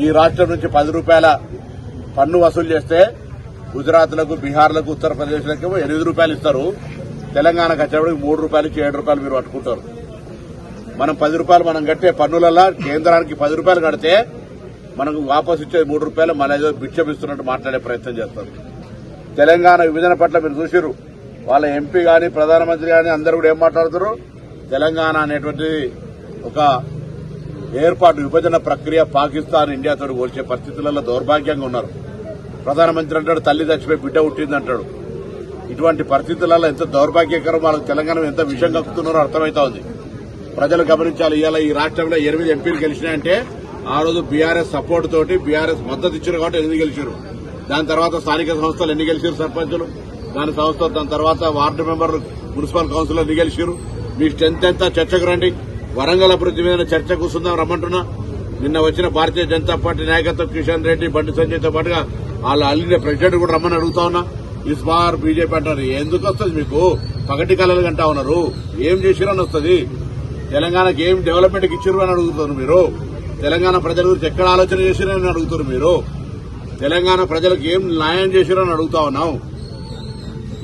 ఈ రాష్ట్రం నుంచి 10 రూపాయల పన్ను వసూలు చేస్తే గుజరాత్లకు, బీహార్లకు, ఉత్తరప్రదేశ్లకు 8 రూపాయలు ఇస్తారు. తెలంగాణకు వచ్చేప్పటికి 3 రూపాయలు, 7 రూపాయలు మీరు పట్టుకుంటారు. మనం 10 రూపాయలు మనం కట్టే పన్నులలో కేంద్రానికి 10 రూపాయలు కడితే మనకు వాపసు ఇచ్చే 3 రూపాయలు మళ్ళీ ఏదో భిక్షమిస్తున్నట్టు మాట్లాడే ప్రయత్నం చేస్తారు. తెలంగాణ విభజన పట్ల మీరు చూసిరు, వాళ్ళ ఎంపీ గాని, ప్రధానమంత్రి గాని అందరూ కూడా ఏం మాట్లాడుతారు? తెలంగాణ అనేటువంటి ఒక ఏర్పాటు విభజన ప్రక్రియ పాకిస్తాన్, ఇండియాతో పోల్చే పరిస్థితులలో దౌర్భాగ్యంగా ఉన్నారు. ప్రధానమంత్రి అంటాడు తల్లి చచ్చిపోయి బిడ్డ పుట్టిందంటాడు. ఇటువంటి పరిస్థితులలో ఎంత దౌర్భాగ్యకరం, వాళ్ళకి తెలంగాణ ఎంత విషయం కక్కుతున్నారో అర్థమైతా ఉంది. ప్రజలు గమనించాలి. ఇవాళ ఈ రాష్ట్రంలో 8 ఎంపీలు గెలిచినాయంటే ఆ రోజు బీఆర్ఎస్ సపోర్ట్ తోటి బీఆర్ఎస్ మద్దతు ఇచ్చారు కాబట్టి 8 గెలిచారు. దాని తర్వాత స్థానిక సంస్థలు ఎన్ని గెలిచారు? సర్పంచులు, దాని తర్వాత వార్డు మెంబర్లు, మున్సిపల్ కౌన్సిల్ ఎన్ని గెలిచారు? మీ స్ట్రెంత్ ఎంత? చర్చకు రండి. వరంగల్ అభివృద్ది మీద చర్చ కూర్చుందాం రమ్మంటున్నా. నిన్న వచ్చిన భారతీయ జనతా పార్టీ నాయకత్వం కిషన్ రెడ్డి, బండి సంజయ్తో పాటుగా వాళ్ళ అల్లిన ప్రెసిడెంట్ కూడా రమ్మని అడుగుతా ఉన్నా. ఇస్ బార్ బీజేపీ అంటారు. ఎందుకు వస్తుంది మీకు? పగటి కళలు గంటా ఉన్నారు. ఏం చేసిరని వస్తుంది? తెలంగాణకి ఏం డెవలప్మెంట్కి ఇచ్చిర్రు అని అడుగుతారు మీరు. తెలంగాణ ప్రజల గురించి ఎక్కడ ఆలోచన చేసిరని అడుగుతారు మీరు. తెలంగాణ ప్రజలకు ఏం న్యాయం చేసిరని అడుగుతా ఉన్నాం.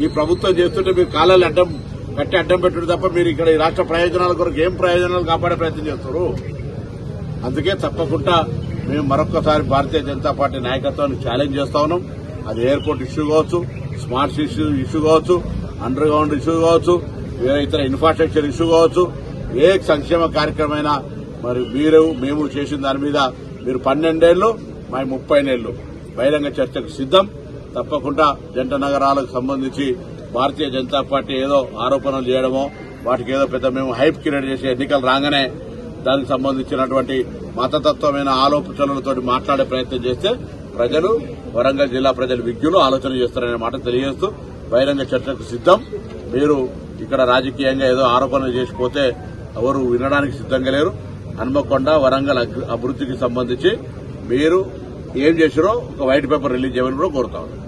ఈ ప్రభుత్వం చేస్తుంటే మీరు కాలాలు అడ్డం పెట్టుడు తప్ప మీరు ఇక్కడ ఈ రాష్ట్ర ప్రయోజనాల కొరకు ఏం ప్రయోజనాలు కాపాడే ప్రయత్నం చేస్తారు? అందుకే తప్పకుండా మేము మరొక్కసారి భారతీయ జనతా పార్టీ నాయకత్వాన్ని ఛాలెంజ్ చేస్తా ఉన్నాం. అది ఎయిర్పోర్ట్ ఇష్యూ కావచ్చు, స్మార్ట్ ఇష్యూ కావచ్చు, అండర్ గ్రౌండ్ ఇష్యూ కావచ్చు, వేరే ఇతర ఇన్ఫ్రాస్ట్రక్చర్ ఇష్యూ కావచ్చు, ఏ సంక్షేమ కార్యక్రమమైనా మరి మేము చేసిన దాని మీద మీరు 12 ఏళ్లు, మా 30 ఏళ్లు బహిరంగ చర్చకు సిద్దం. తప్పకుండా జంట నగరాలకు సంబంధించి భారతీయ జనతా పార్టీ ఏదో ఆరోపణలు చేయడమో, వాటికి ఏదో పెద్ద మేము హైప్ క్రియేట్ చేసే ఎన్నికలు రాగానే దానికి సంబంధించినటువంటి మతతత్వమైన ఆలోచనలతో మాట్లాడే ప్రయత్నం చేస్తే ప్రజలు, వరంగల్ జిల్లా ప్రజలు విజ్ఞులు ఆలోచన చేస్తారనే మాట తెలియజేస్తూ బహిరంగ చర్చకు సిద్దం. మీరు ఇక్కడ రాజకీయంగా ఏదో ఆరోపణలు చేసిపోతే ఎవరు వినడానికి సిద్దంగా లేరు. హన్మకొండ, వరంగల్ అభివృద్దికి సంబంధించి మీరు ఏం చేశారో ఒక వైట్ పేపర్ రిలీజ్ చేయమని కూడా కోరుతా ఉన్నాను.